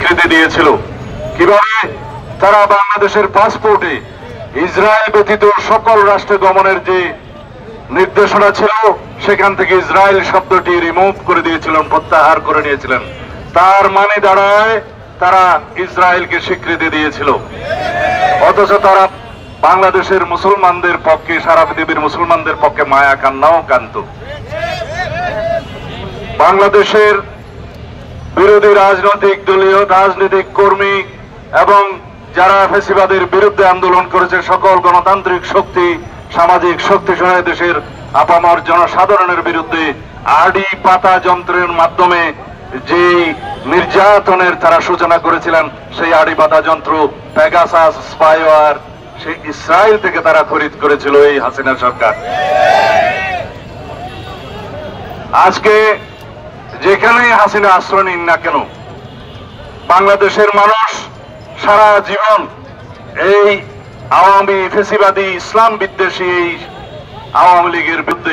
স্বীকৃতি দিয়েছিল। কিভাবে তারা বাংলাদেশের পাসপোর্টে ইসরায়েল ব্যতীত সকল রাষ্ট্রে গমনের যে নির্দেশনা ছিল সেখান থেকে ইসরায়েল শব্দটি রিমুভ করে দিয়েছিলেন, প্রত্যাহার করে নিয়েছিলেন। তার মানে দাঁড়ায় তারা ইসরায়েলকে স্বীকৃতি দিয়েছিল, অথচ তারা বাংলাদেশের মুসলমানদের পক্ষে, সারা পৃথিবীর মুসলমানদের পক্ষে মায়া কান্নাও কান্ত। বাংলাদেশের বিরোধী রাজনৈতিক কর্মী এবং যারা ফ্যাসিবাদের বিরুদ্ধে আন্দোলন করেছে সকল গণতান্ত্রিক শক্তি, সামাজিক শক্তি সহ দেশের আপামর জনসাধারণের বিরুদ্ধে আড়ি পাতা যন্ত্রের মাধ্যমে যে নির্যাতনের তারা সূচনা করেছিলেন, সেই আড়ি পাতা যন্ত্র পেগাসাস স্পাইওয়ার সেই ইসরায়েল থেকে তারা খরিদ করেছিল এই হাসিনা সরকার। আজকে যেখানে হাসিনা আশ্রয় নিন না কেন, বাংলাদেশের মানুষ সারা জীবন এই আওয়ামী ফ্যাসিবাদী ইসলাম বিদ্বেষী এই আওয়ামী লীগের বিরুদ্ধে